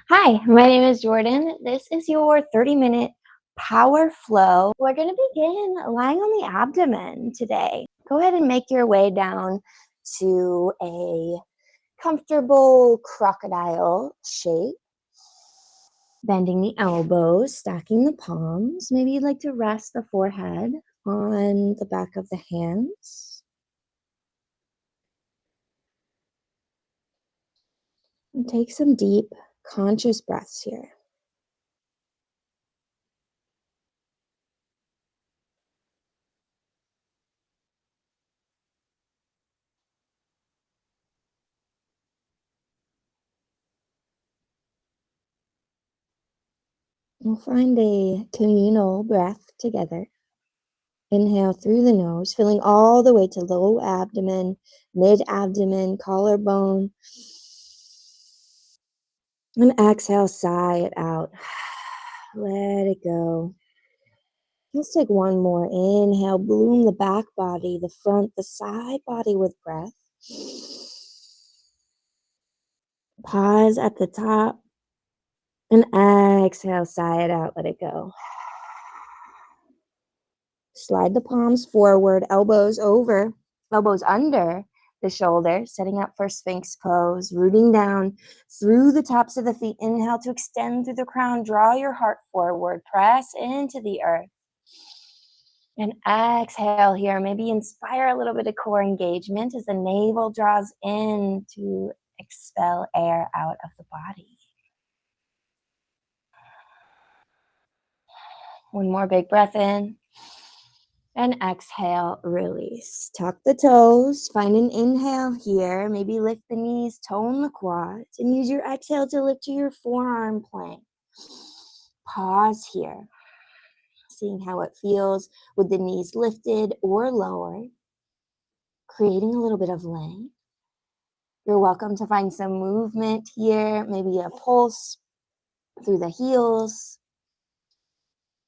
Hi, my name is Jordan. This is your 30-minute power flow. We're going to begin lying on the abdomen today. Go ahead and make your way down to a comfortable crocodile shape, bending the elbows, stacking the palms. Maybe you'd like to rest the forehead on the back of the hands. And take some deep, conscious breaths here. We'll find a communal breath together. Inhale through the nose, filling all the way to low abdomen, mid-abdomen, collarbone. And exhale, sigh it out. Let it go. Let's take one more. Inhale, bloom the back body, the front, the side body with breath. Pause at the top. And exhale, sigh it out, let it go. Slide the palms forward, elbows over, elbows under the shoulders, setting up for Sphinx pose, rooting down through the tops of the feet. Inhale to extend through the crown. Draw your heart forward. Press into the earth. And exhale here. Maybe inspire a little bit of core engagement as the navel draws in to expel air out of the body. One more big breath in. And exhale, release. Tuck the toes. Find an inhale here. Maybe lift the knees, tone the quads, and use your exhale to lift to your forearm plank. Pause here. Seeing how it feels with the knees lifted or lowered. Creating a little bit of length. You're welcome to find some movement here. Maybe a pulse through the heels.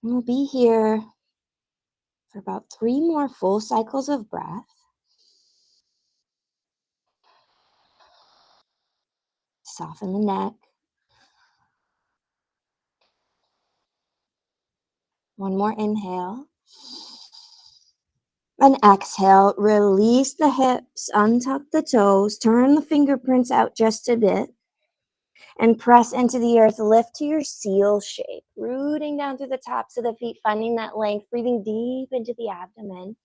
We'll be here for about 3 more full cycles of breath. Soften the neck. One more inhale. And exhale, release the hips, untuck the toes, turn the fingerprints out just a bit, and press into the earth. Lift to your seal shape, rooting down through the tops of the feet, finding that length, breathing deep into the abdomen.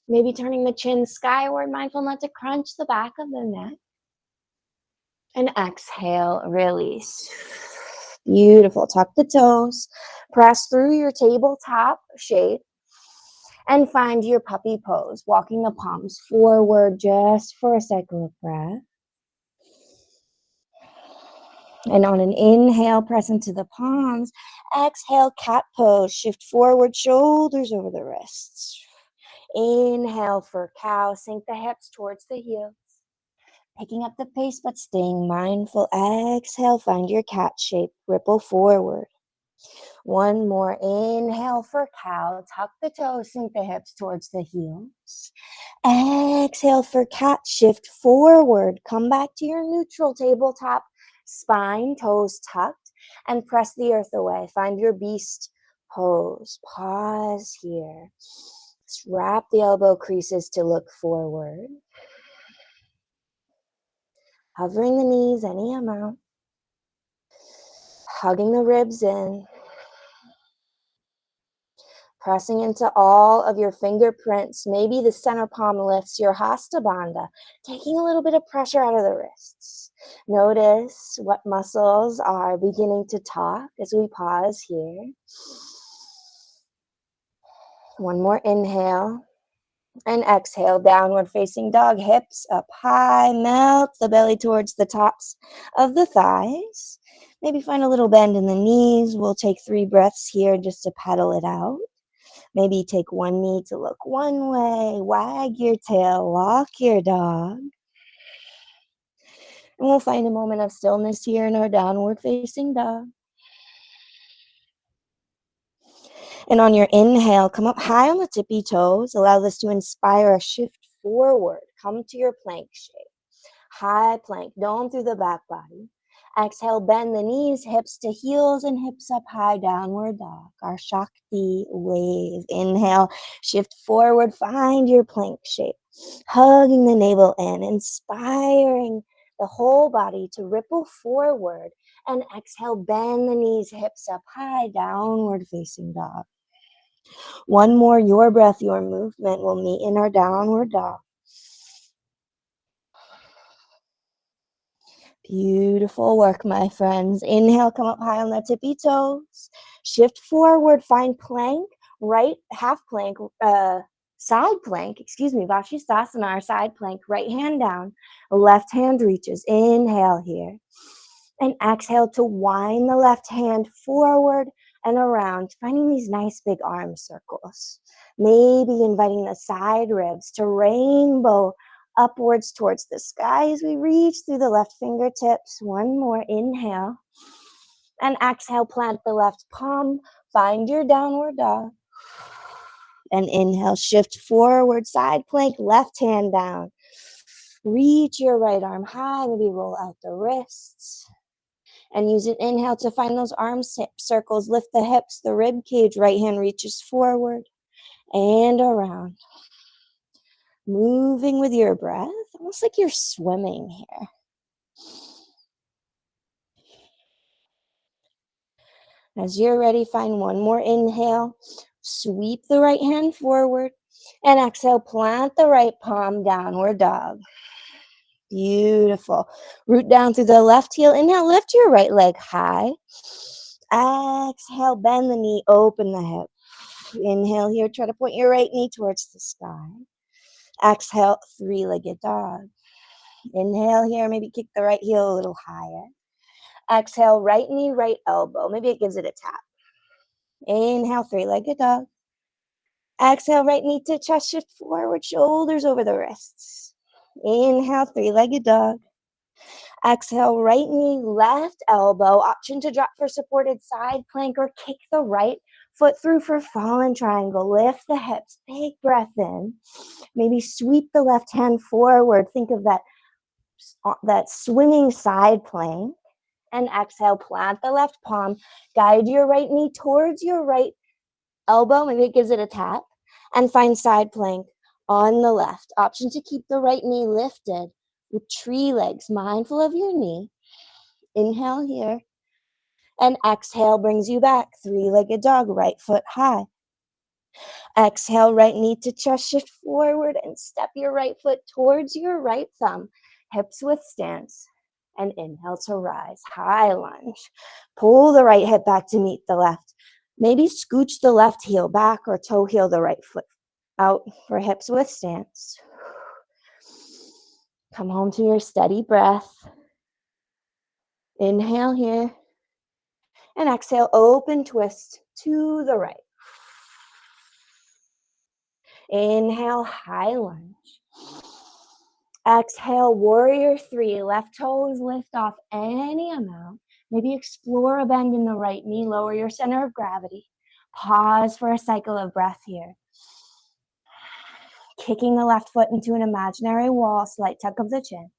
Maybe turning the chin skyward, mindful not to crunch the back of the neck. And exhale, release. Beautiful. Tuck the toes, press through your tabletop shape, and find your puppy pose, walking the palms forward just for a cycle of breath. And on an inhale, press into the palms. Exhale, cat pose. Shift forward, shoulders over the wrists. Inhale for cow. Sink the hips towards the heels. Picking up the pace, but staying mindful. Exhale, find your cat shape. Ripple forward. One more. Inhale for cow. Tuck the toes, sink the hips towards the heels. Exhale for cat. Shift forward. Come back to your neutral tabletop. Spine, toes tucked, and press the earth away. Find your beast pose. Pause here. Just wrap the elbow creases to look forward. Hovering the knees any amount. Hugging the ribs in. Pressing into all of your fingerprints. Maybe the center palm lifts your Hasta Bandha, taking a little bit of pressure out of the wrists. Notice what muscles are beginning to talk as we pause here. One more inhale. And exhale, downward facing dog, hips up high, melt the belly towards the tops of the thighs. Maybe find a little bend in the knees. We'll take 3 breaths here just to pedal it out. Maybe take one knee to look one way, wag your tail, walk your dog. And we'll find a moment of stillness here in our downward facing dog. And on your inhale, come up high on the tippy toes. Allow this to inspire a shift forward. Come to your plank shape. High plank, dome through the back body. Exhale, bend the knees, hips to heels, and hips up high, downward dog. Our Shakti wave. Inhale, shift forward, find your plank shape. Hugging the navel in, inspiring the whole body to ripple forward. And exhale, bend the knees, hips up high, downward facing dog. One more, your breath, your movement. We'll meet in our downward dog. Beautiful work, my friends. Inhale, come up high on the tippy toes. Shift forward, find plank, right half plank, side plank, Vashisthasana, our side plank. Right hand down, left hand reaches. Inhale here. And exhale to wind the left hand forward and around, finding these nice big arm circles. Maybe inviting the side ribs to rainbow upwards towards the sky as we reach through the left fingertips. One more, inhale. And exhale, plant the left palm, find your downward dog. And inhale, shift forward, side plank, left hand down. Reach your right arm high, maybe roll out the wrists. And use an inhale to find those arm circles. Lift the hips, the rib cage. Right hand reaches forward and around. Moving with your breath, almost like you're swimming here. As you're ready, find one more inhale. Sweep the right hand forward. And exhale, plant the right palm, downward dog. Beautiful. Root down through the left heel. Inhale, lift your right leg high. Exhale, bend the knee, open the hip. Inhale here, try to point your right knee towards the sky. Exhale, three-legged dog. Inhale here, maybe kick the right heel a little higher. Exhale, right knee, right elbow. Maybe it gives it a tap. Inhale, three-legged dog. Exhale, right knee to chest, shift forward, shoulders over the wrists. Inhale, three-legged dog. Exhale, right knee, left elbow. Option to drop for supported side plank or kick the right foot through for fallen triangle. Lift the hips, big breath in. Maybe sweep the left hand forward. Think of that swinging side plank. And exhale, plant the left palm. Guide your right knee towards your right elbow. Maybe it gives it a tap. And find side plank on the left. Option to keep the right knee lifted with tree legs, mindful of your knee. Inhale here. And exhale brings you back. Three-legged dog, right foot high. Exhale, right knee to chest, shift forward and step your right foot towards your right thumb. Hips width stance. And inhale to rise. High lunge. Pull the right hip back to meet the left. Maybe scooch the left heel back or toe heel the right foot out for hips width stance. Come home to your steady breath. Inhale here. And exhale, open twist to the right. Inhale, high lunge. Exhale, warrior three. Left toes lift off any amount. Maybe explore a bend in the right knee. Lower your center of gravity. Pause for a cycle of breath here. Kicking the left foot into an imaginary wall. Slight tuck of the chin.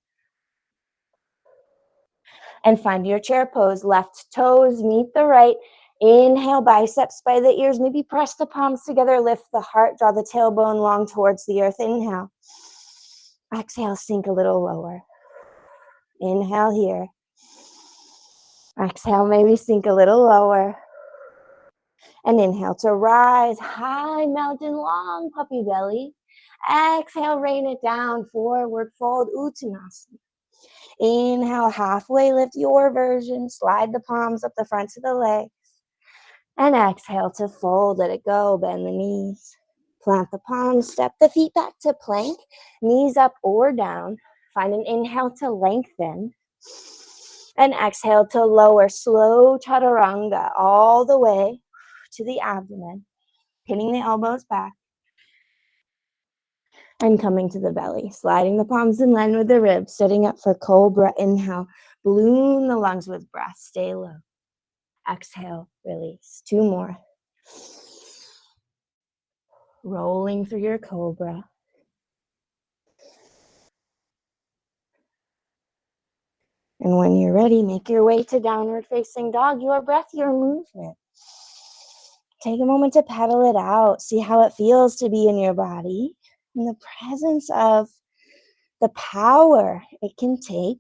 And find your chair pose. Left toes meet the right. Inhale, biceps by the ears. Maybe press the palms together. Lift the heart. Draw the tailbone long towards the earth. Inhale. Exhale, sink a little lower. Inhale here. Exhale, maybe sink a little lower. And inhale to rise. High mountain, long puppy belly. Exhale, rain it down. Forward fold, Uttanasana. Inhale, halfway lift, your version. Slide the palms up the fronts of the legs. And exhale to fold, let it go. Bend the knees. Plant the palms, step the feet back to plank. Knees up or down. Find an inhale to lengthen. And exhale to lower. Slow chaturanga all the way to the abdomen. Pinning the elbows back. And coming to the belly. Sliding the palms in line with the ribs. Setting up for cobra. Inhale. Balloon the lungs with breath. Stay low. Exhale. Release. Two more. Rolling through your cobra. And when you're ready, make your way to downward facing dog. Your breath, your movement. Take a moment to pedal it out. See how it feels to be in your body. In the presence of the power it can take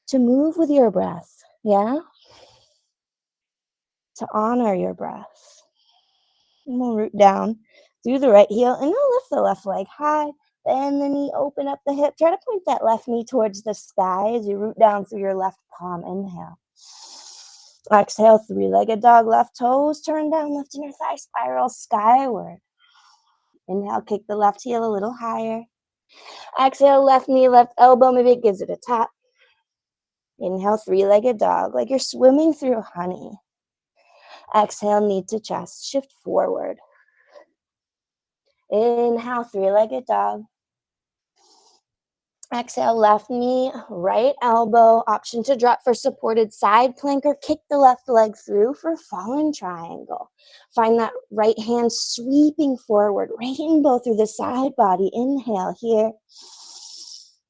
to move with your breath. Yeah? To honor your breath. And we'll root down through the right heel and we'll lift the left leg high. Bend the knee, open up the hip. Try to point that left knee towards the sky as you root down through your left palm. Inhale. Exhale, three-legged dog, left toes, turn down, left inner thigh, spiral skyward. Inhale, kick the left heel a little higher. Exhale, left knee, left elbow, maybe it gives it a tap. Inhale, three-legged dog, like you're swimming through honey. Exhale, knee to chest, shift forward. Inhale, three-legged dog. Exhale, left knee, right elbow. Option to drop for supported side plank or kick the left leg through for fallen triangle. Find that right hand sweeping forward, rainbow through the side body. Inhale here.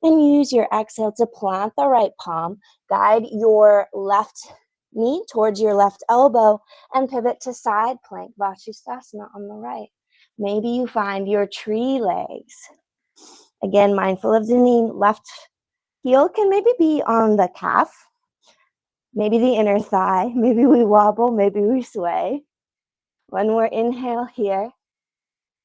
And use your exhale to plant the right palm. Guide your left knee towards your left elbow and pivot to side plank, Vashisthasana on the right. Maybe you find your tree legs. Again, mindful of the knee, left heel can maybe be on the calf, maybe the inner thigh, maybe we wobble, maybe we sway. One more inhale here.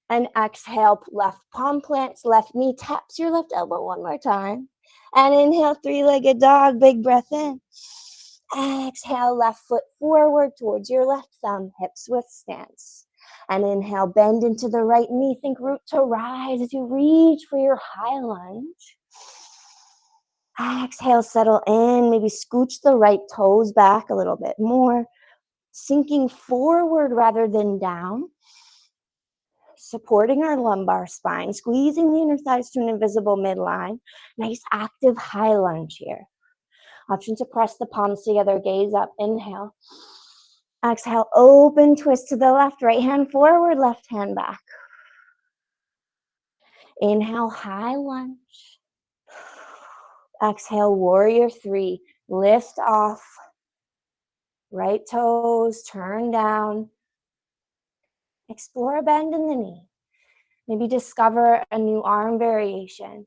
And exhale, left palm plants, left knee taps your left elbow one more time. And inhale, three-legged dog, big breath in. Exhale, left foot forward towards your left thumb, hips width stance. And inhale, bend into the right knee. Think root to rise as you reach for your high lunge. Exhale, settle in. Maybe scooch the right toes back a little bit more. Sinking forward rather than down. Supporting our lumbar spine. Squeezing the inner thighs to an invisible midline. Nice active high lunge here. Option to press the palms together. Gaze up. Inhale. Exhale, open twist to the left, right hand forward, left hand back. Inhale, high lunge. Exhale, warrior three. Lift off. Right toes, turn down. Explore a bend in the knee. Maybe discover a new arm variation.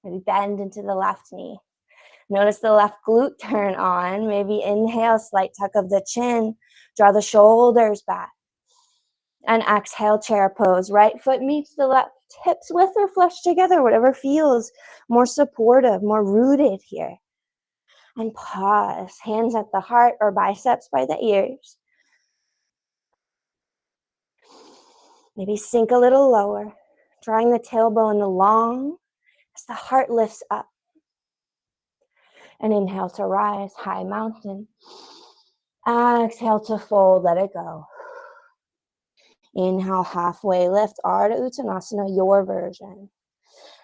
Maybe bend into the left knee. Notice the left glute turn on. Maybe inhale, slight tuck of the chin. Draw the shoulders back. And exhale, chair pose. Right foot meets the left, hips width or flush together, whatever feels more supportive, more rooted here. And pause, hands at the heart or biceps by the ears. Maybe sink a little lower, drawing the tailbone long as the heart lifts up. And inhale to rise, high mountain. Exhale to fold, let it go. Inhale, halfway lift, Ardha Uttanasana, your version.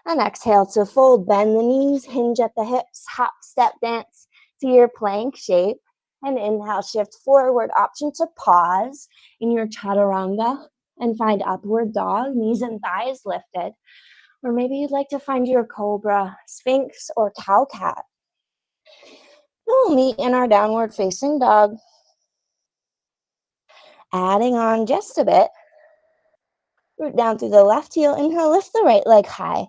And exhale to fold, bend the knees, hinge at the hips, hop, step, dance to your plank shape. And inhale, shift forward, option to pause in your chaturanga and find upward dog, knees and thighs lifted. Or maybe you'd like to find your cobra, sphinx, or cow cat. We'll meet in our downward facing dog. Adding on just a bit. Root down through the left heel. Inhale, lift the right leg high.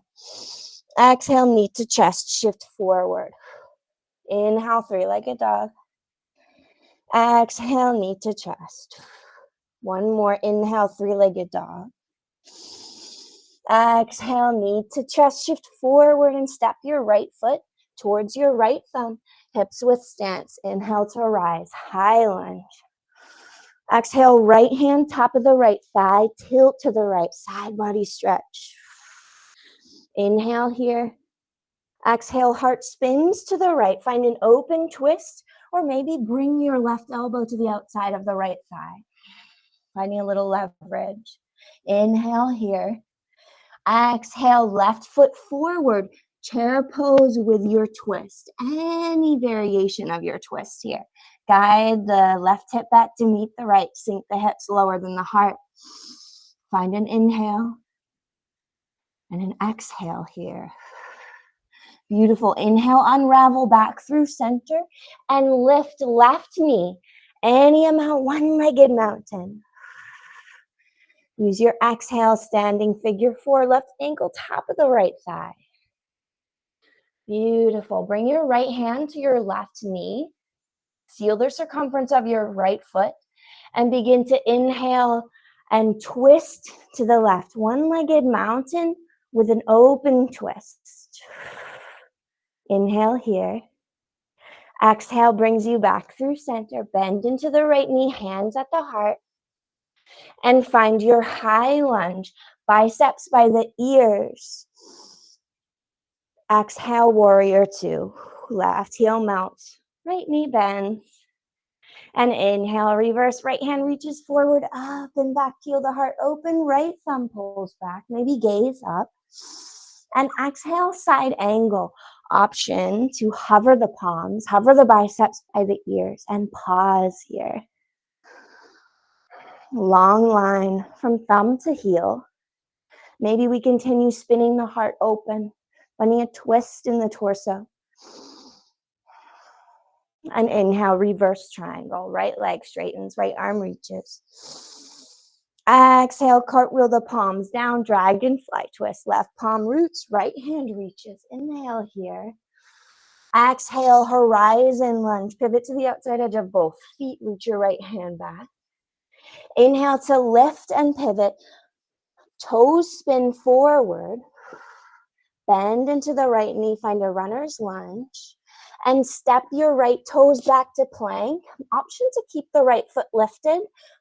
Exhale, knee to chest, shift forward. Inhale, three-legged dog. Exhale, knee to chest. One more, inhale, three-legged dog. Exhale, knee to chest, shift forward and step your right foot towards your right thumb, hips width stance. Inhale to rise, high lunge. Exhale, right hand, top of the right thigh, tilt to the right, side body stretch. Inhale here. Exhale, heart spins to the right. Find an open twist, or maybe bring your left elbow to the outside of the right thigh. Finding a little leverage. Inhale here. Exhale, left foot forward. Chair pose with your twist. Any variation of your twist here. Guide the left hip back to meet the right. Sink the hips lower than the heart. Find an inhale and an exhale here. Beautiful. Inhale, unravel back through center and lift left knee. Any amount, one-legged mountain. Use your exhale, standing figure four, left ankle, top of the right thigh. Beautiful. Bring your right hand to your left knee. Seal the circumference of your right foot and begin to inhale and twist to the left. One-legged mountain with an open twist. Inhale here. Exhale brings you back through center. Bend into the right knee, hands at the heart. And find your high lunge, biceps by the ears. Exhale, warrior two. Left heel melts, right knee bends. And inhale, reverse, right hand reaches forward, up and back, heel the heart open, right thumb pulls back, maybe gaze up. And exhale, side angle. Option to hover the palms, hover the biceps by the ears, and pause here. Long line from thumb to heel. Maybe we continue spinning the heart open, finding a twist in the torso. And inhale, reverse triangle. Right leg straightens, right arm reaches. Exhale, cartwheel the palms down, dragonfly twist. Left palm roots, right hand reaches. Inhale here. Exhale, horizon lunge. Pivot to the outside edge of both feet. Reach your right hand back. Inhale to lift and pivot. Toes spin forward. Bend into the right knee. Find a runner's lunge. And step your right toes back to plank. Option to keep the right foot lifted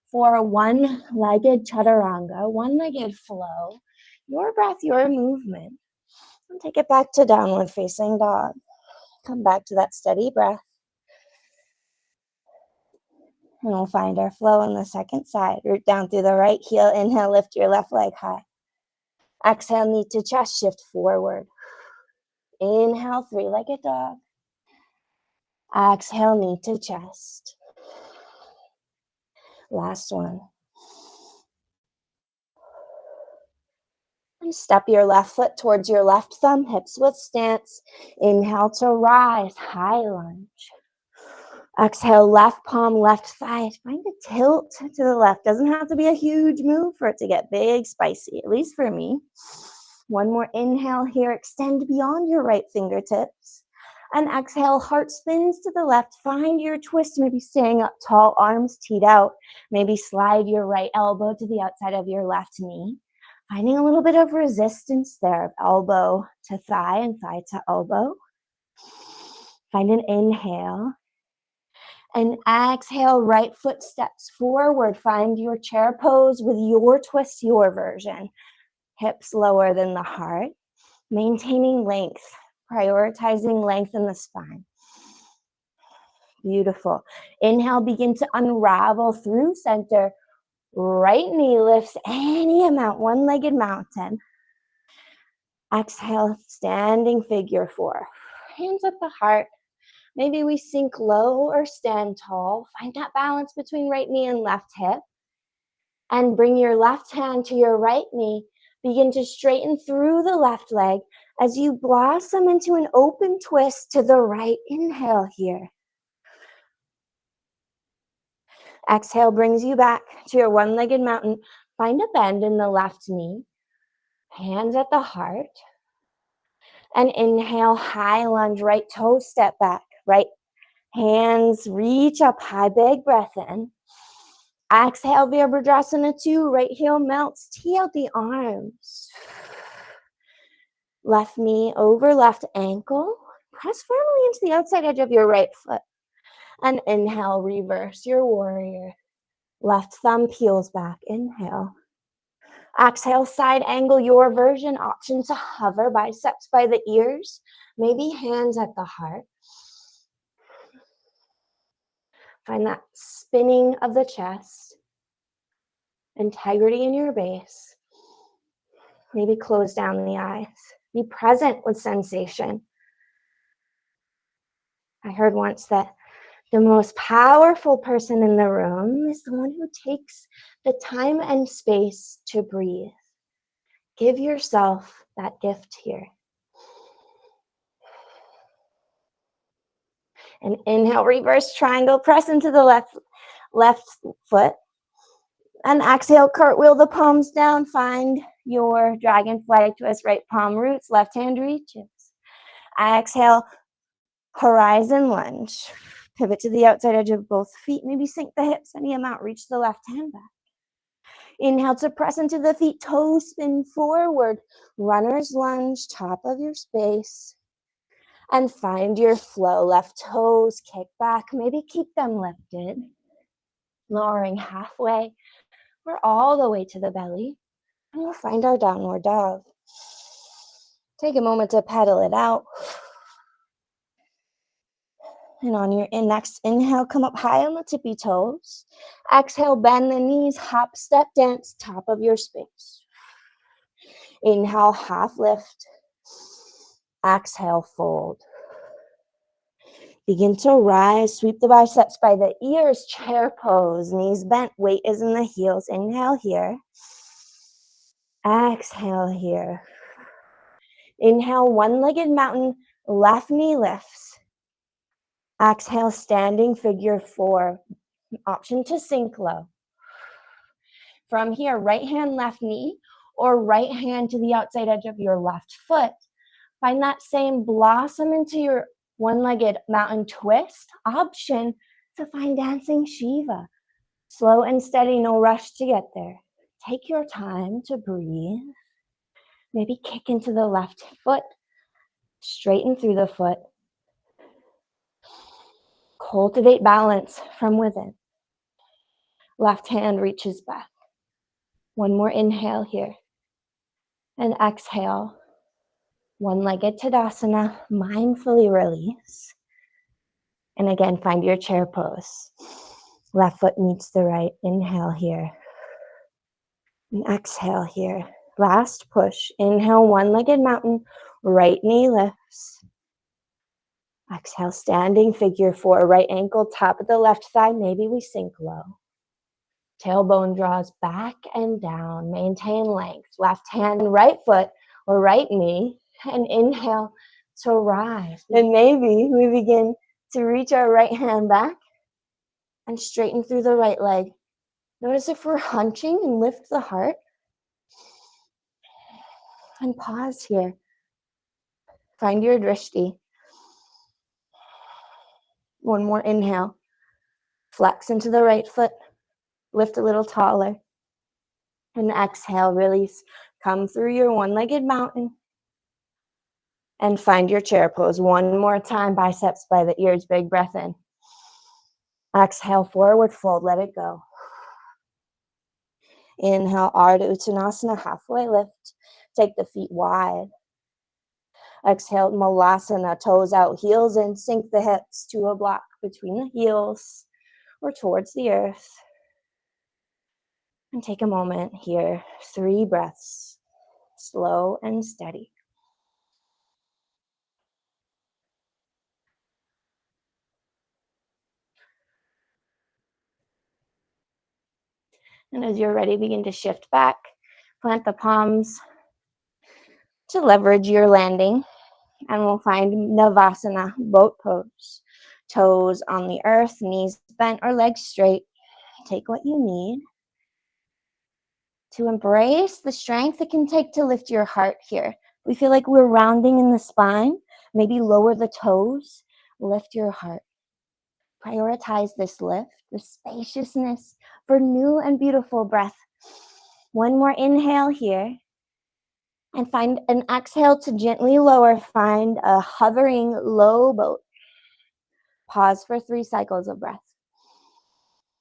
for a one-legged chaturanga, one-legged flow. Your breath, your movement. And take it back to downward facing dog. Come back to that steady breath. And we'll find our flow on the second side. Root down through the right heel. Inhale, lift your left leg high. Exhale, knee to chest, shift forward. Inhale, three-legged dog. Exhale, knee to chest. Last one. And step your left foot towards your left thumb, hips width stance. Inhale to rise, high lunge. Exhale, left palm, left thigh. Find a tilt to the left. Doesn't have to be a huge move for it to get big, spicy, at least for me. One more inhale here. Extend beyond your right fingertips. And exhale, heart spins to the left. Find your twist, maybe staying up tall, arms teed out. Maybe slide your right elbow to the outside of your left knee. Finding a little bit of resistance there, of elbow to thigh and thigh to elbow. Find an inhale. And exhale, right foot steps forward. Find your chair pose with your twist, your version. Hips lower than the heart. Maintaining length, prioritizing length in the spine. Beautiful. Inhale, begin to unravel through center. Right knee lifts any amount, one-legged mountain. Exhale, standing figure four. Hands at the heart. Maybe we sink low or stand tall. Find that balance between right knee and left hip. And bring your left hand to your right knee. Begin to straighten through the left leg as you blossom into an open twist to the right. Inhale here. Exhale brings you back to your one-legged mountain. Find a bend in the left knee. Hands at the heart. And inhale, high lunge, right toe step back. Right hands reach up high, big breath in. Exhale, Virabhadrasana 2, right heel melts, tee out the arms. Left knee over left ankle. Press firmly into the outside edge of your right foot. And inhale, reverse your warrior. Left thumb peels back, inhale. Exhale, side angle, your version. Option to hover, biceps by the ears. Maybe hands at the heart. Find that spinning of the chest. Integrity in your base. Maybe close down the eyes. Be present with sensation. I heard once that the most powerful person in the room is the one who takes the time and space to breathe. Give yourself that gift here. And inhale, reverse triangle, press into the left foot. And exhale, cartwheel the palms down. Find your dragonfly twist, right palm roots, left hand reaches. Exhale, horizon lunge. Pivot to the outside edge of both feet. Maybe sink the hips any amount. Reach the left hand back. Inhale to press into the feet. Toes spin forward. Runner's lunge, top of your space. And find your flow. Left toes kick back. Maybe keep them lifted. Lowering halfway or all the way to the belly. And we'll find our downward dog. Take a moment to pedal it out. And on your next inhale, come up high on the tippy toes. Exhale, bend the knees, hop, step, dance, top of your space. Inhale, half lift. Exhale, fold. Begin to rise, sweep the biceps by the ears, chair pose, knees bent, weight is in the heels. Inhale here. Exhale here. Inhale, one-legged mountain, left knee lifts. Exhale, standing figure four. Option to sink low. From here, right hand, left knee, or right hand to the outside edge of your left foot. Find that same blossom into your one-legged mountain twist. Option to find dancing Shiva. Slow and steady, no rush to get there. Take your time to breathe. Maybe kick into the left foot. Straighten through the foot. Cultivate balance from within. Left hand reaches back. One more inhale here. And exhale. One-legged Tadasana. Mindfully release. And again, find your chair pose. Left foot meets the right. Inhale here. And exhale here. Last push. Inhale, one-legged mountain. Right knee lifts. Exhale, standing figure four. Right ankle, top of the left thigh. Maybe we sink low. Tailbone draws back and down. Maintain length. Left hand, right foot, or right knee. And inhale to rise. And maybe we begin to reach our right hand back and straighten through the right leg. Notice if we're hunching and lift the heart. And pause here. Find your drishti. One more inhale. Flex into the right foot. Lift a little taller. And exhale, release. Come through your one-legged mountain. And find your chair pose. One more time, biceps by the ears, big breath in. Exhale, forward fold, let it go. Inhale, Ardha Uttanasana, halfway lift. Take the feet wide. Exhale, Malasana, toes out, heels in. Sink the hips to a block between the heels or towards the earth. And take a moment here. 3 breaths, slow and steady. And as you're ready, begin to shift back. Plant the palms to leverage your landing. And we'll find Navasana, boat pose. Toes on the earth, knees bent or legs straight. Take what you need to embrace the strength it can take to lift your heart here. We feel like we're rounding in the spine. Maybe lower the toes, lift your heart. Prioritize this lift, the spaciousness for new and beautiful breath. One more inhale here. And find an exhale to gently lower. Find a hovering low boat. Pause for 3 cycles of breath.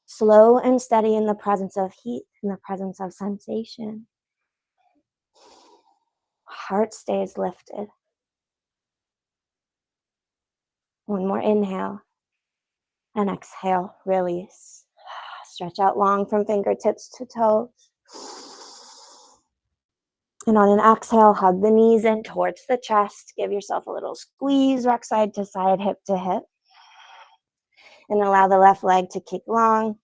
Slow and steady in the presence of heat, in the presence of sensation. Heart stays lifted. One more inhale. And exhale, release. Stretch out long from fingertips to toes. And on an exhale, hug the knees in towards the chest. Give yourself a little squeeze, rock side to side, hip to hip. And allow the left leg to kick long.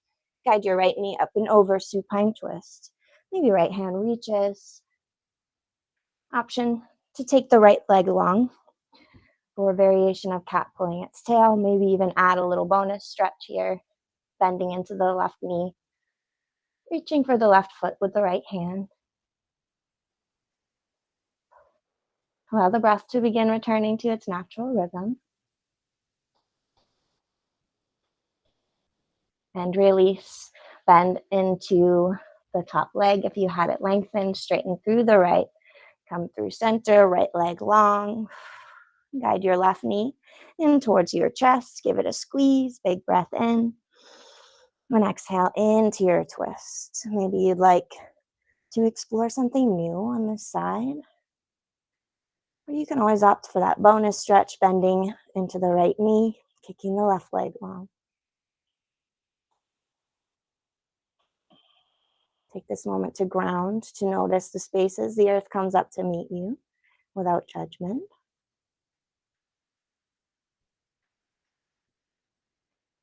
Guide your right knee up and over, supine twist. Maybe right hand reaches. Option to take the right leg long. For a variation of cat pulling its tail, maybe even add a little bonus stretch here, bending into the left knee, reaching for the left foot with the right hand. Allow the breath to begin returning to its natural rhythm. And release. Bend into the top leg. If you had it lengthened, straighten through the right. Come through center, right leg long. Guide your left knee in towards your chest. Give it a squeeze. Big breath in. And exhale into your twist. Maybe you'd like to explore something new on this side. Or you can always opt for that bonus stretch, bending into the right knee, kicking the left leg long. Take this moment to ground, to notice the spaces the earth comes up to meet you without judgment.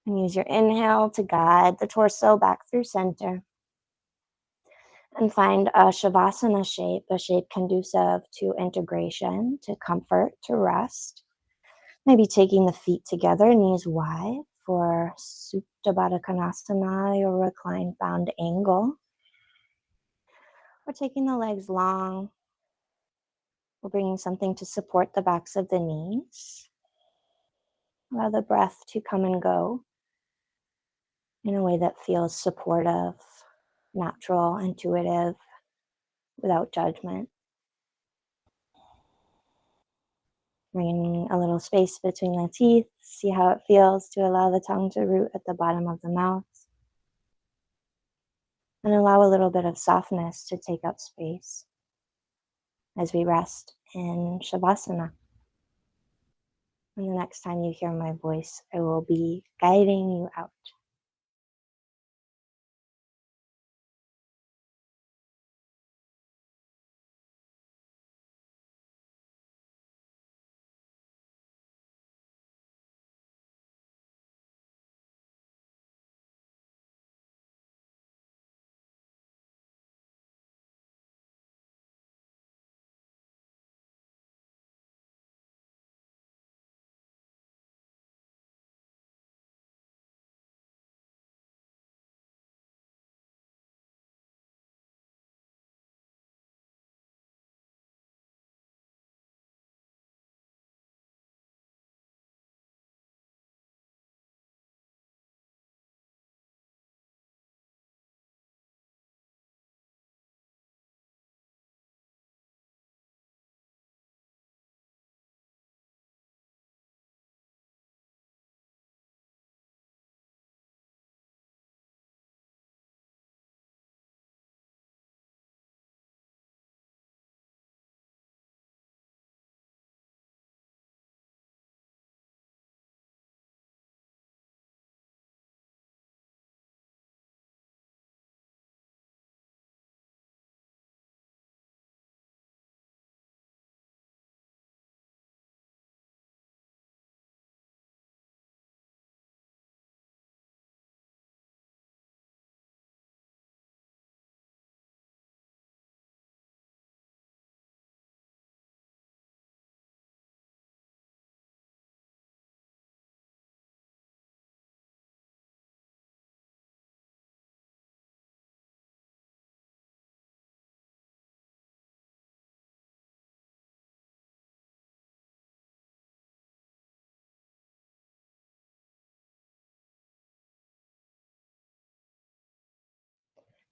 And use your inhale to guide the torso back through center. And find a Shavasana shape, a shape conducive to integration, to comfort, to rest. Maybe taking the feet together, knees wide for Supta Baddha Konasana, your reclined bound angle. Or taking the legs long. We're bringing something to support the backs of the knees. Allow the breath to come and go in a way that feels supportive, natural, intuitive, without judgment. Bring a little space between the teeth. See how it feels to allow the tongue to root at the bottom of the mouth. And allow a little bit of softness to take up space as we rest in Shavasana. And the next time you hear my voice, I will be guiding you out.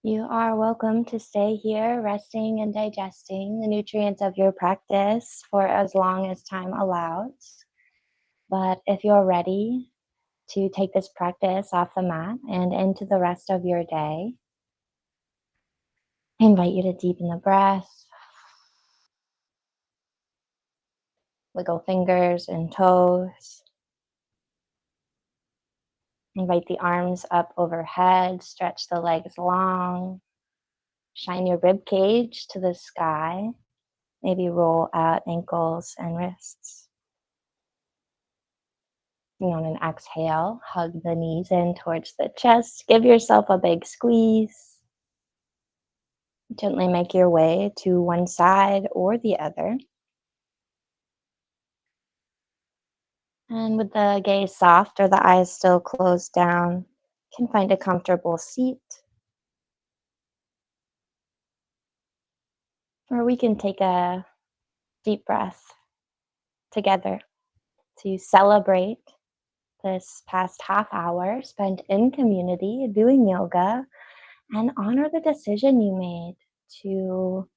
You are welcome to stay here, resting and digesting the nutrients of your practice for as long as time allows. But if you're ready to take this practice off the mat and into the rest of your day, I invite you to deepen the breath, wiggle fingers and toes. Invite the arms up overhead, stretch the legs long, shine your rib cage to the sky. Maybe roll out ankles and wrists. And on an exhale, hug the knees in towards the chest. Give yourself a big squeeze. Gently make your way to one side or the other. And with the gaze soft or the eyes still closed down, you can find a comfortable seat, or we can take a deep breath together to celebrate this past half hour spent in community doing yoga and honor the decision you made to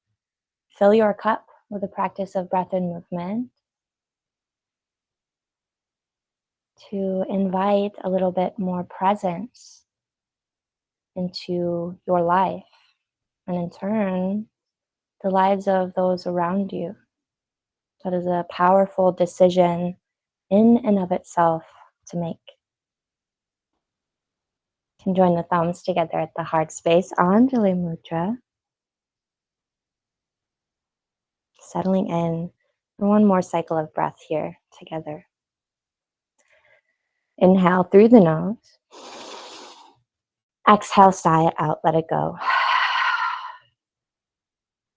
fill your cup with the practice of breath and movement, to invite a little bit more presence into your life, and in turn, the lives of those around you. That is a powerful decision in and of itself to make. You can join the thumbs together at the heart space, Anjali Mudra, settling in for one more cycle of breath here together. Inhale through the nose. Exhale, sigh it out, let it go.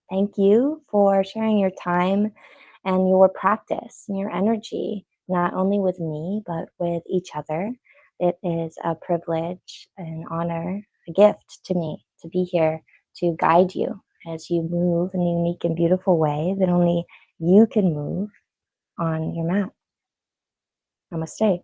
Thank you for sharing your time and your practice and your energy, not only with me, but with each other. It is a privilege, an honor, a gift to me to be here to guide you as you move in a unique and beautiful way that only you can move on your mat. Namaste.